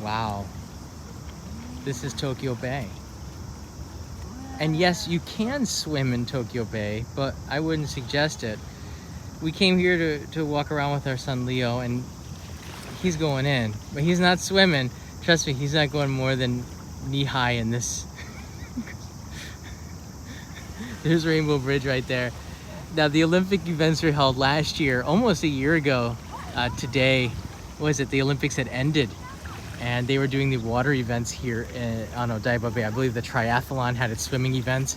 Wow. This is Tokyo Bay. And yes, you can swim in Tokyo Bay, but I wouldn't suggest it. We came here to walk around with our son Leo, and he's going in, but he's not swimming. Trust me, he's not going more than knee-high in this. There's Rainbow Bridge right there. Now, the Olympic events were held last year, almost a year ago. Today, the Olympics had ended, and they were doing the water events here on Odaiba Bay. I believe the triathlon had its swimming events.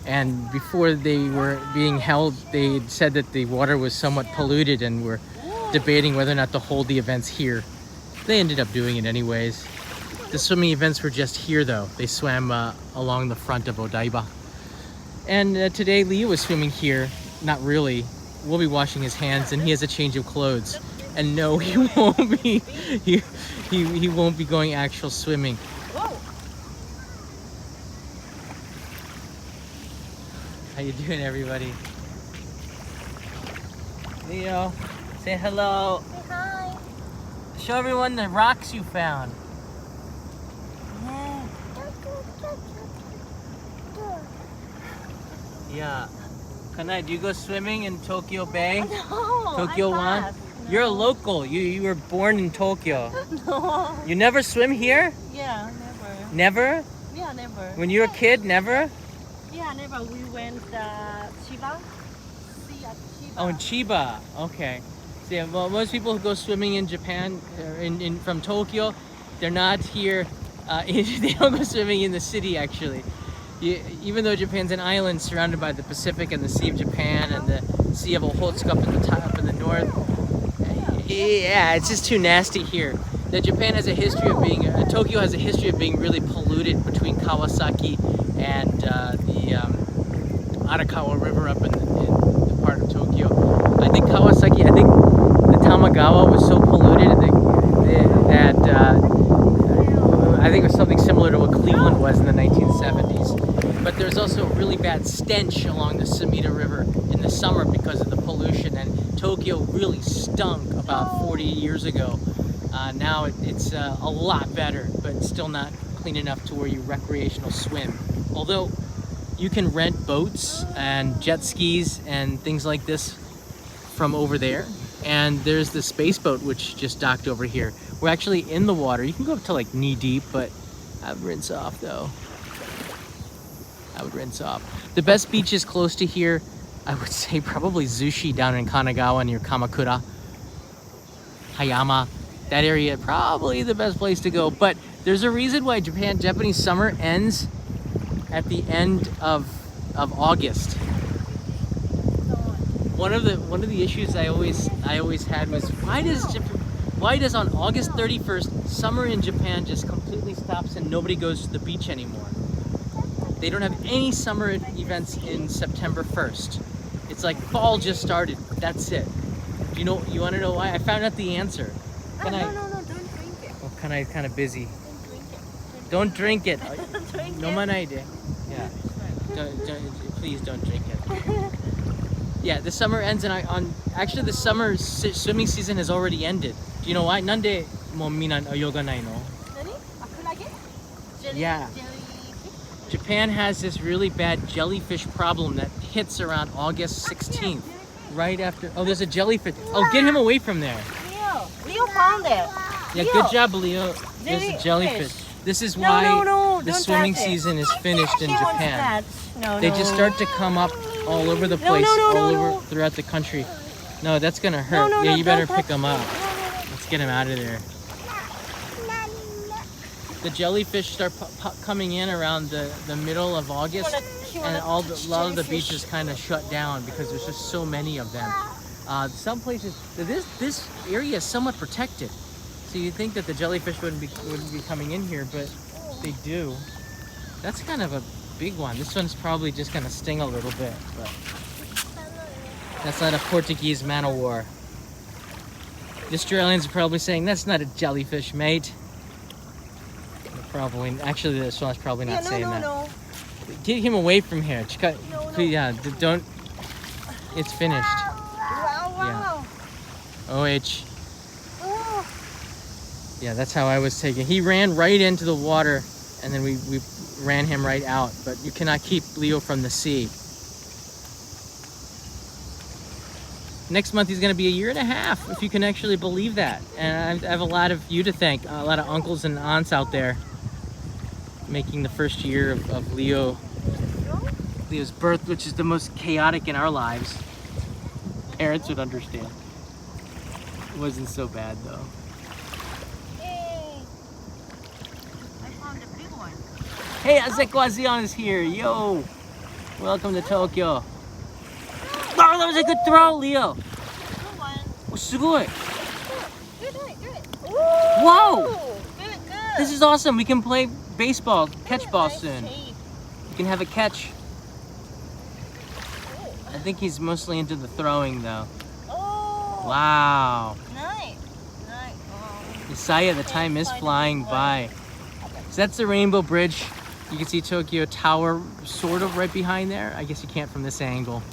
And before they were being held, they said that the water was somewhat polluted and were debating whether or not to hold the events here. They ended up doing it anyways. The swimming events were just here though. They swam along the front of Odaiba. And today Leo was swimming here. Not really. We'll be washing his hands, and he has a change of clothes. And no, he won't be. He won't be going actual swimming. How you doing, everybody? Leo, say hello. Say hi. Show everyone the rocks you found. Yeah. Kanai, do you go swimming in Tokyo Bay? No, Tokyo One? No. You're a local. You were born in Tokyo. No. You never swim here? Yeah, never. Never? Yeah, never. When you were a kid, never? Yeah, never. We went Chiba. See at Chiba. Oh, in Chiba. Okay. So, yeah, well, most people who go swimming in Japan, from Tokyo, they're not here. They don't go swimming in the city, actually. Even though Japan's an island surrounded by the Pacific and the Sea of Japan and the Sea of Okhotsk up in the north. Yeah, it's just too nasty here. Japan has a history of being, Tokyo has a history of being really polluted between Kawasaki and the Arakawa River up in the part of Tokyo. I think the Tamagawa was so polluted that I think it was something similar to what Cleveland was in the 1970s. But there's also a really bad stench along the Sumida River in the summer because of the pollution, and Tokyo really stunk about 40 years ago. Now it's a lot better, but still not clean enough to where you recreational swim. Although you can rent boats and jet skis and things like this from over there. And there's the space boat which just docked over here. We're actually in the water. You can go up to like knee deep, but I would rinse off though. The best beaches close to here, I would say probably Zushi down in Kanagawa near Kamakura. Hayama, that area, probably the best place to go. But there's a reason why Japanese summer ends at the end of August. One of the issues I always had was why does on August 31st summer in Japan just completely stops and nobody goes to the beach anymore? They don't have any summer events in September 1st. It's like fall just started. That's it. You want to know why? I found out the answer. No, don't drink it. Oh, kind of busy. Don't drink it. Don't drink it. Don't drink No it. manaide. Yeah. Please don't drink it. Yeah, the summer ends, and actually the summer swimming season has already ended. Do you know why? Nande mo mina yoganai no? Nani? Akurage? Jelly? Yeah. Jellyfish? Japan has this really bad jellyfish problem that hits around August 16th. Right after. Oh, there's a jellyfish. Oh, get him away from there. Leo found it. Yeah, Leo. good job, Leo. There's a jellyfish. This is why the don't swimming touch it. season is finished in He wants Japan. that. No, They just start to come up all over the place, no. throughout the country. No, that's gonna hurt. No, Yeah, you better don't pick touch them it. up. Let's get him out of there. The jellyfish start coming in around the middle of August, and a lot of the beaches kind of shut down because there's just so many of them. Some places, this area is somewhat protected, so you think that the jellyfish wouldn't be coming in here, but they do. That's kind of a big one. This one's probably just gonna sting a little bit, but that's not a Portuguese man o' war. The Australians are probably saying that's not a jellyfish, mate. Probably, actually, this one's probably not saying that. No. Get him away from here. No. Please, yeah, don't. It's finished. Wow. OH. Oh. Yeah, that's how I was taken. He ran right into the water, and then we ran him right out. But you cannot keep Leo from the sea. Next month he's going to be 1.5 years, if you can actually believe that. And I have a lot of you to thank, a lot of uncles and aunts out there making the first year of Leo's birth, which is the most chaotic in our lives. Parents would understand. It wasn't so bad though. Hey, I found a big one. Hey, Azequazion is here. Yo, welcome to Tokyo. Oh, that was a good throw, Leo. Good one. Oh, sugoi. Good. Whoa, Good. this is awesome. We can play baseball, catch ball Nice soon. shape. You can have a catch. I think he's mostly into the throwing though. Oh. Wow. Nice. Isaiah, the time is flying by. So that's the Rainbow Bridge. You can see Tokyo Tower sort of right behind there. I guess you can't from this angle.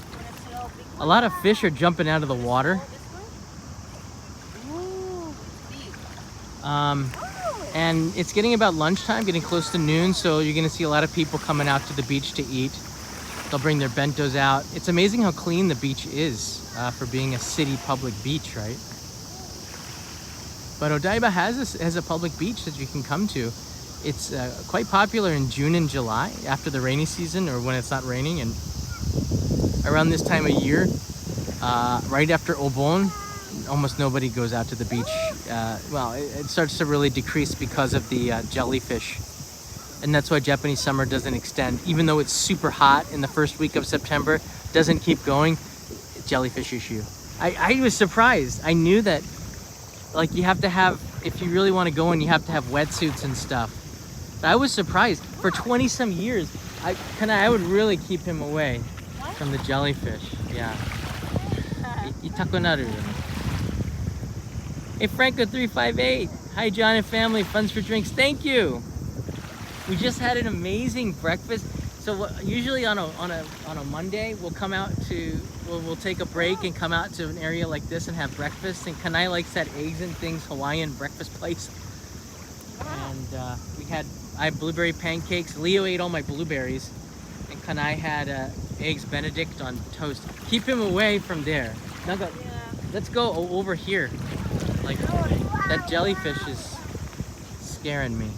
A lot of fish are jumping out of the water. And it's getting about lunchtime, getting close to noon, so you're gonna see a lot of people coming out to the beach to eat. They'll bring their bentos out. It's amazing how clean the beach is for being a city public beach, right? But Odaiba has a public beach that you can come to. It's quite popular in June and July after the rainy season, or when it's not raining, and around this time of year, right after Obon, almost nobody goes out to the beach. Well, it starts to really decrease because of the jellyfish. And that's why Japanese summer doesn't extend. Even though it's super hot in the first week of September, doesn't keep going, jellyfish issue. I was surprised. I knew that, like, you have to have, if you really want to go in, you have to have wetsuits and stuff. But I was surprised. For 20 some years, I would really keep him away from the jellyfish. Yeah. Itakonaru. Hey, Franco358. Hi, John and family. Funds for drinks. Thank you. We just had an amazing breakfast. So usually on a Monday, we'll come out to, we'll take a break and come out to an area like this and have breakfast. And Kanai likes that Eggs and Things Hawaiian breakfast place. And I had blueberry pancakes. Leo ate all my blueberries. And Kanai had Eggs Benedict on toast. Keep him away from there. Let's go over here. Like, that jellyfish is scaring me.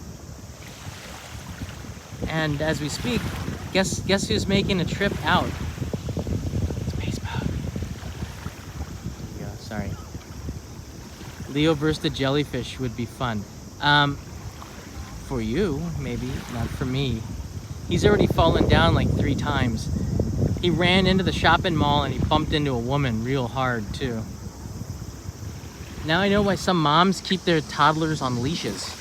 And as we speak, guess who's making a trip out? It's baseball. Yeah, sorry. Leo versus the jellyfish would be fun. For you, maybe, not for me. He's already fallen down like 3 times. He ran into the shopping mall and he bumped into a woman real hard too. Now I know why some moms keep their toddlers on leashes.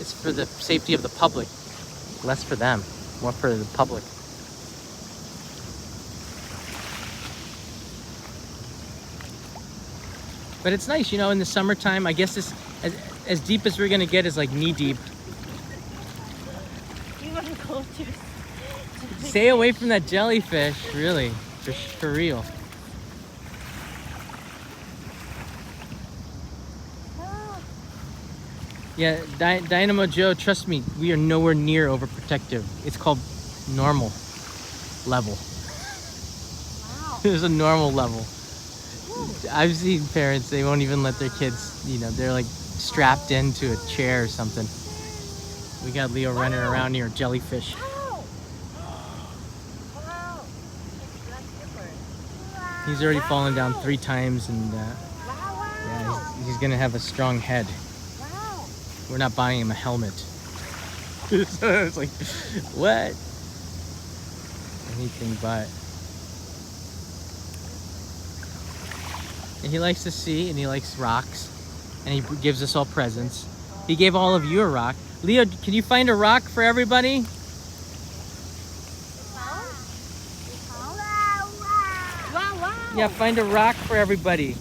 It's for the safety of the public. Less for them, more for the public. But it's nice, you know, in the summertime. I guess this, as deep as we're gonna get is like knee deep. You want to go to Stay away from that jellyfish, really, for real. Yeah, Dynamo Joe, trust me, we are nowhere near overprotective. It's called normal level. Wow. There's a normal level. I've seen parents, they won't even let their kids, you know, they're like strapped into a chair or something. We got Leo running around near a jellyfish. Wow. He's already fallen down 3 times and yeah, he's gonna have a strong head. We're not buying him a helmet. So it's like, what? Anything but. And he likes the sea and he likes rocks. And he gives us all presents. He gave all of you a rock. Leo, can you find a rock for everybody? Wow. Yeah, find a rock for everybody.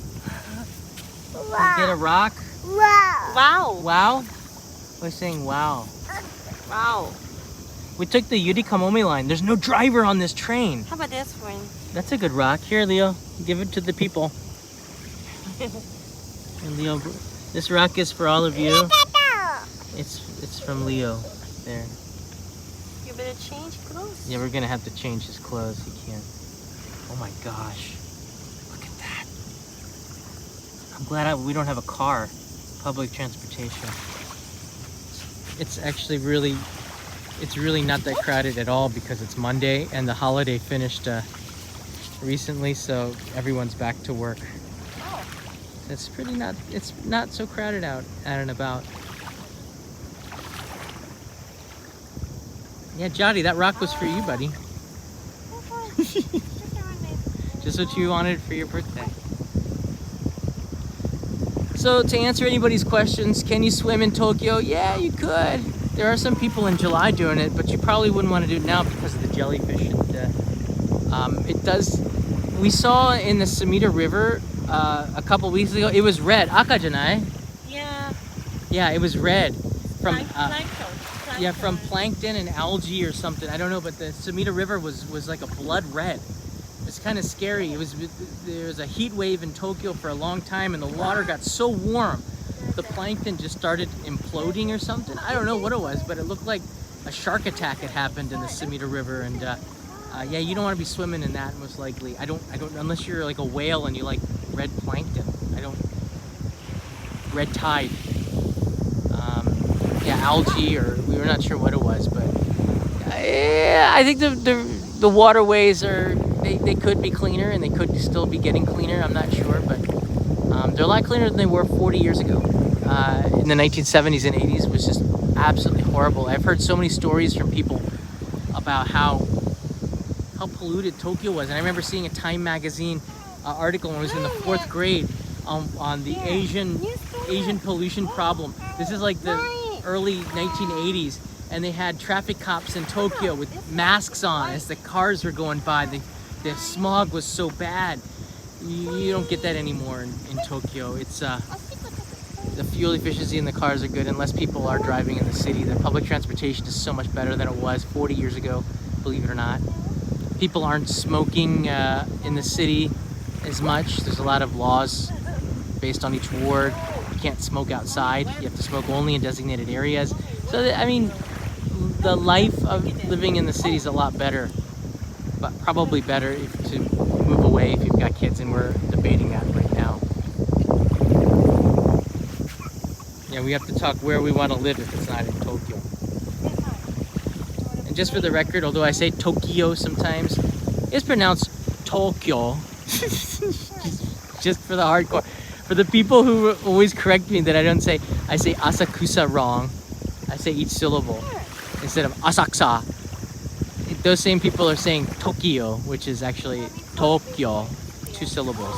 Wow. Get a rock? Wow. Wow? We're saying wow. Wow. We took the Yuri Kamomi line. There's no driver on this train. How about this one? That's a good rock. Here, Leo, give it to the people. And Leo, This rock is for all of you. It's from Leo. There. You better change clothes. Yeah, we're gonna have to change his clothes. He can't. Oh my gosh. Look at that. I'm glad we don't have a car. Public transportation. It's actually really not that crowded at all because it's Monday and the holiday finished recently, so everyone's back to work. Oh. It's not so crowded out and about. Yeah, Jody, that rock was for you, buddy. Just what you wanted for your birthday. So to answer anybody's questions, can you swim in Tokyo? Yeah, you could. There are some people in July doing it, but you probably wouldn't want to do it now because of the jellyfish. It does. We saw in the Sumida River a couple weeks ago. It was red. Aka janai? Yeah. Yeah, it was red from Plankton. yeah, from plankton and algae or something. I don't know, but the Sumida River was like a blood red. It's kind of scary. There was a heat wave in Tokyo for a long time, and the water got so warm, the plankton just started imploding or something. I don't know what it was, but it looked like a shark attack had happened in the Sumida River, and yeah, you don't want to be swimming in that most likely. I don't unless you're like a whale and you like red plankton. Red tide. Yeah, algae, or we were not sure what it was, but yeah, I think the waterways they could be cleaner, and they could still be getting cleaner. I'm not sure, but they're a lot cleaner than they were 40 years ago. In the 1970s and 80s, it was just absolutely horrible. I've heard so many stories from people about how polluted Tokyo was, and I remember seeing a Time magazine article when I was in the 4th grade on the Asian pollution problem. This is like the early 1980s, and they had traffic cops in Tokyo with masks on as the cars were going by. The smog was so bad. You don't get that anymore in Tokyo. It's the fuel efficiency in the cars are good, and less people are driving in the city. The public transportation is so much better than it was 40 years ago, believe it or not. People aren't smoking in the city as much. There's a lot of laws based on each ward. You can't smoke outside. You have to smoke only in designated areas. So, I mean, the life of living in the city is a lot better, but probably better to move away if you've got kids, and we're debating that right now. Yeah, we have to talk where we want to live if it's not in Tokyo. And just for the record, although I say Tokyo sometimes, it's pronounced Tokyo. Just for the hardcore. For the people who always correct me that I say Asakusa wrong. I say each syllable instead of Asakusa. Those same people are saying Tokyo, which is actually Tokyo, 2 syllables.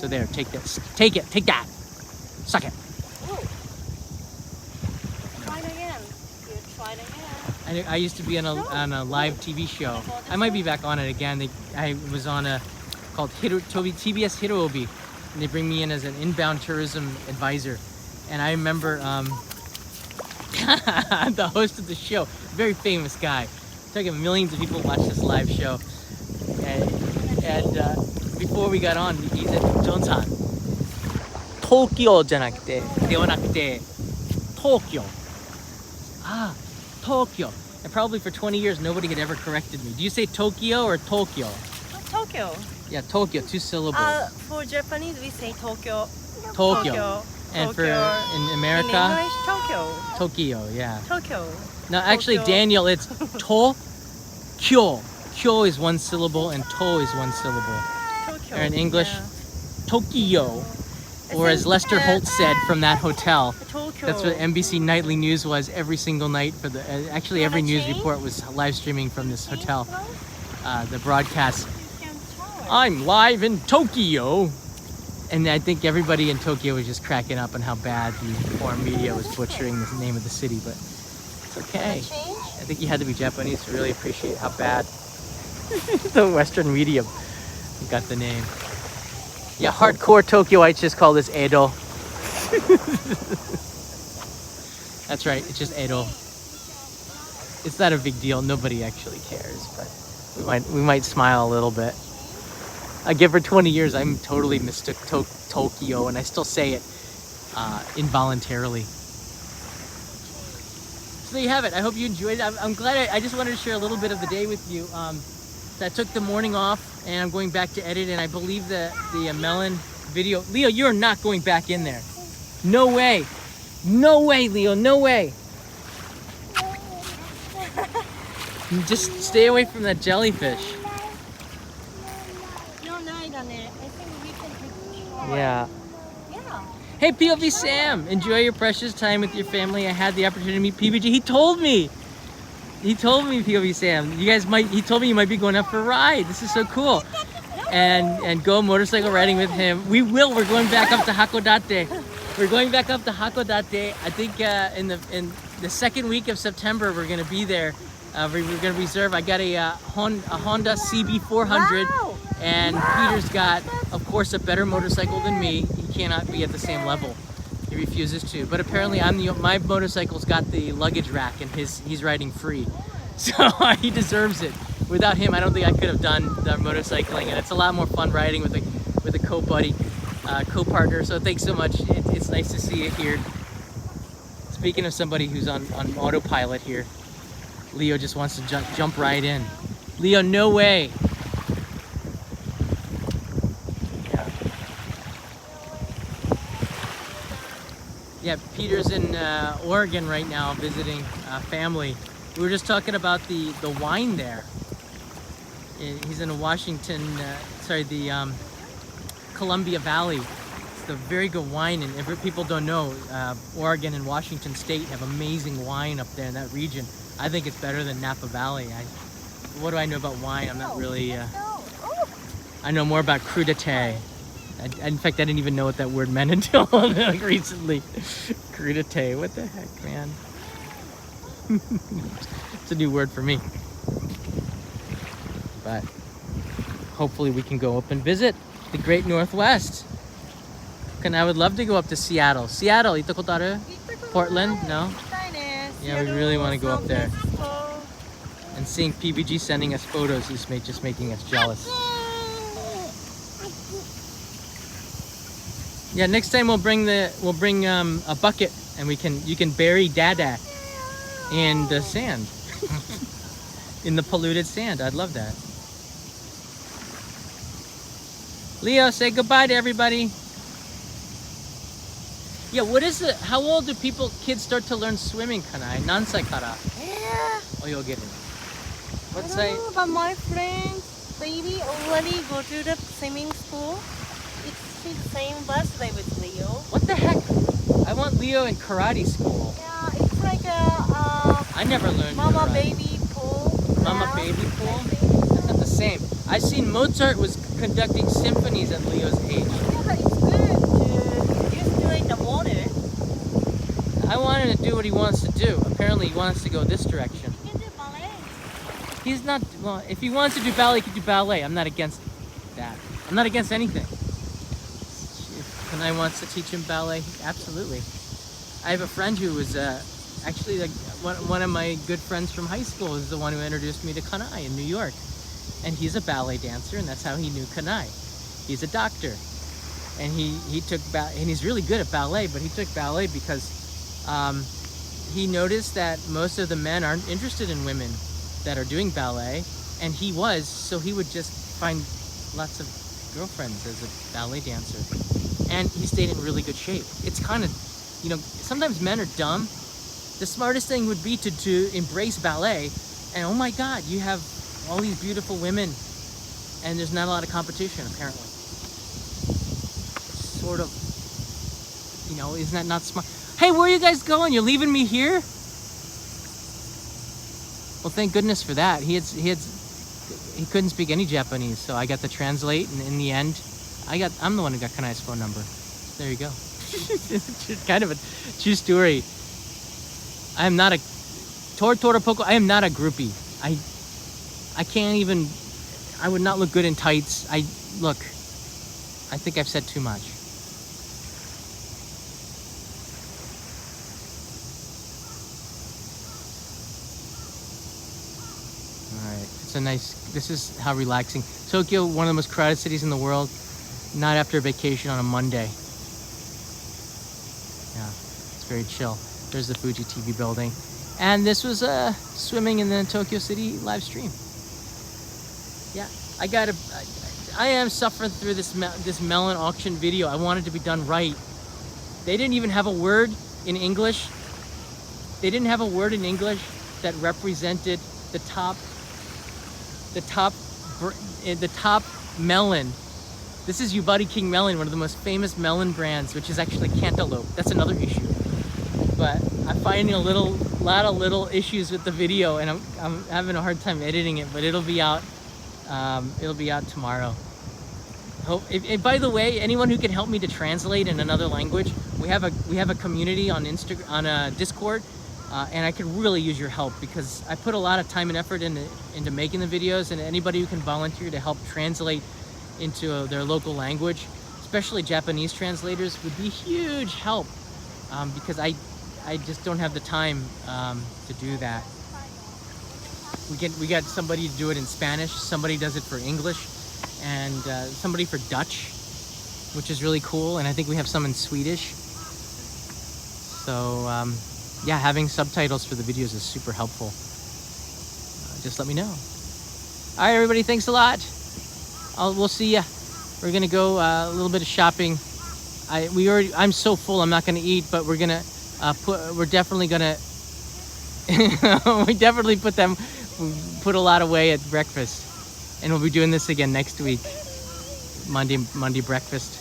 So there, take this. Take that. Suck it. Try it again. You try it again. I used to be on a live TV show. I might be back on it again. I was on called TBS Hiroobi, and they bring me in as an inbound tourism advisor. And I remember the host of the show, very famous guy. Talking millions of people watch this live show. And before we got on, he said, "John-san, Tokyo じゃなくて、ではなくて、Tokyo." Ah, Tokyo. And probably for 20 years, nobody had ever corrected me. Do you say Tokyo or Tokyo? Tokyo. Yeah, Tokyo, 2 syllables. For Japanese, we say Tokyo. Tokyo. And for in America, in English, Tokyo. Tokyo, yeah. Tokyo. No, actually, Tokyo. Daniel, it's Tokyo. Kyo is 1 syllable and to is 1 syllable. Tokyo. Or in English, Yeah. Tokyo. Or as Lester Holt said from that hotel, Tokyo. that's what NBC Nightly News was every single night for the. Actually, every Wanna news change? report was live streaming from this hotel. The broadcast. I'm live in Tokyo. And I think everybody in Tokyo was just cracking up on how bad the foreign media was butchering the name of the city, but it's okay. I think you had to be Japanese to really appreciate how bad the Western media got the name. Yeah, hardcore Tokyoites just call this Edo. That's right, it's just Edo. It's not a big deal. Nobody actually cares, but we might smile a little bit. I give her 20 years, I'm totally mistook Tokyo, and I still say it. involuntarily. So there you have it. I hope you enjoyed it. I'm glad. I just wanted to share a little bit of the day with you. So I took the morning off, and I'm going back to edit. And I believe the melon video. Leo, you're not going back in there. No way. No way, Leo. No way. Just stay away from that jellyfish. No, no, I think we can take a shower. Yeah. Yeah. Hey, POV Sam, enjoy your precious time with your family. I had the opportunity to meet PBG. He told me, POV Sam, he told me you might be going up for a ride. This is so cool. And go motorcycle riding with him. We're going back up to Hakodate. We're going back up to Hakodate. I think in the second week of September, we're gonna be there. We're gonna reserve. I got a Honda CB400. Wow. And Peter's got, of course, a better motorcycle than me. He cannot be at the same level. He refuses to. But apparently, my motorcycle's got the luggage rack, and he's riding free. So he deserves it. Without him, I don't think I could have done the motorcycling, and it's a lot more fun riding with a co-buddy, co-partner. So thanks so much. It's nice to see you here. Speaking of somebody who's on autopilot here, Leo just wants to jump right in. Leo, no way. Yeah, Peter's in Oregon right now visiting family. We were just talking about the wine there. He's in Washington, the Columbia Valley. It's a very good wine, and if people don't know, Oregon and Washington State have amazing wine up there in that region. I think it's better than Napa Valley. What do I know about wine? I'm not really... I know more about crudité. In fact, I didn't even know what that word meant until like recently. Crudité, what the heck, man? It's a new word for me. But hopefully we can go up and visit the Great Northwest. And I would love to go up to Seattle. Seattle, ita koto aru? Portland? No? Yeah, we really want to go up there. And seeing PBG sending us photos is just making us jealous. Yeah, next time we'll bring a bucket, and you can bury Dada in the sand, in the polluted sand. I'd love that. Leo, say goodbye to everybody. Yeah, what is it? How old do kids start to learn swimming, Kanai? Nansai kara? Yeah. Oyogeru. What's I that? don't know, but my friend's baby already go to the swimming school. It's the same birthday with Leo. What the heck? I want Leo in karate school. Yeah, it's like a I never learned mama karate. Baby pool. Mama baby pool? That's not the same. I've seen Mozart was conducting symphonies at Leo's age. Yeah, but it's good to just do it in the water. I wanted to do what he wants to do. Apparently he wants to go this direction. You can do ballet. He's not, well, if he wants to do ballet, he can do ballet. I'm not against that. I'm not against anything. If Kanai wants to teach him ballet, absolutely. I have a friend who was actually like one of my good friends from high school is the one who introduced me to Kanai in New York. And he's a ballet dancer, and that's how he knew Kanai. He's a doctor. And he took ballet, and he's really good at ballet, but he took ballet because he noticed that most of the men aren't interested in women that are doing ballet, and he was, so he would just find lots of girlfriends as a ballet dancer. And he stayed in really good shape. It's kind of, sometimes men are dumb. The smartest thing would be to embrace ballet, and oh my God, you have all these beautiful women, and there's not a lot of competition, apparently. Sort of, isn't that not smart? Hey, where are you guys going? You're leaving me here? Well, thank goodness for that. He couldn't speak any Japanese, so I got to translate, and in the end, I'm the one who got Kanai's phone number. There you go. It's kind of a true story. I am not a Torapoko. I am not a groupie. I can't even. I would not look good in tights. I think I've said too much. All right, this is how relaxing. Tokyo, one of the most crowded cities in the world, not after a vacation on a Monday. Yeah, it's very chill. There's the Fuji TV building. And this was swimming in the Tokyo City live stream. Yeah, I am suffering through this melon auction video. I wanted to be done right. They didn't even have a word in English. They didn't have a word in English that represented the top melon. This is Yubari King melon, one of the most famous melon brands, which is actually cantaloupe. That's another issue. But I'm finding a lot of little issues with the video, and I'm having a hard time editing it. But it'll be out. It'll be out tomorrow. By the way, anyone who can help me to translate in another language, we have a community on Discord, and I could really use your help because I put a lot of time and effort into making the videos, and anybody who can volunteer to help translate into their local language, especially Japanese translators, would be huge help because I just don't have the time to do that. We got somebody to do it in Spanish, somebody does it for English, and somebody for Dutch, which is really cool, and I think we have some in Swedish. So yeah, having subtitles for the videos is super helpful. Just let me know. All right, everybody, thanks a lot. We'll see ya. We're gonna go a little bit of shopping. I'm so full, I'm not gonna eat, but we're gonna we're definitely gonna we definitely put a lot away at breakfast, and we'll be doing this again next week. Monday breakfast,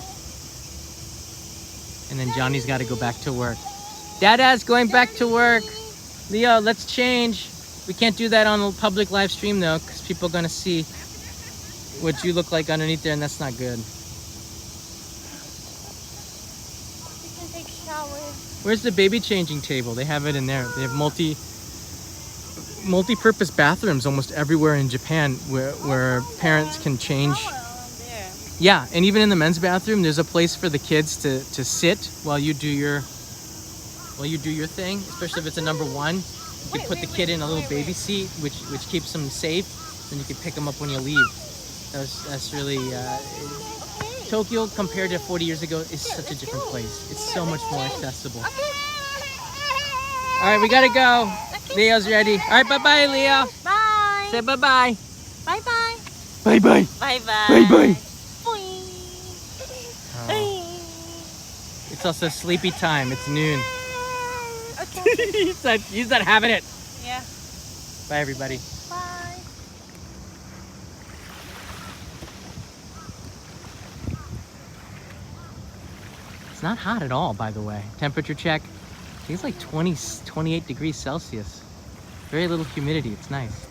and then Johnny's got to go back to work. Dada's going back to work. Leo, let's change. We can't do that on a public live stream though, because people are gonna see what you look like underneath there, and that's not good. You can take showers. Where's the baby changing table? They have it in there. They have multi-purpose bathrooms almost everywhere in Japan where parents can change. There. Yeah, and even in the men's bathroom, there's a place for the kids to sit while you do your thing, especially if it's a number one. You could put the kid in a little baby seat, which keeps them safe, and you can pick them up when you leave. That's really Tokyo compared to 40 years ago is such a different place. It's so much more accessible. All right, we gotta go. Leo's ready. All right, bye-bye, Leo. Bye. Say bye-bye. Bye-bye. Bye-bye. Bye-bye. Bye-bye. Boing. It's also sleepy time. It's noon. Okay. He's not having it. Yeah. Bye, everybody. Bye. It's not hot at all, by the way. Temperature check. I think it's like 28 degrees Celsius. Very little humidity. It's nice.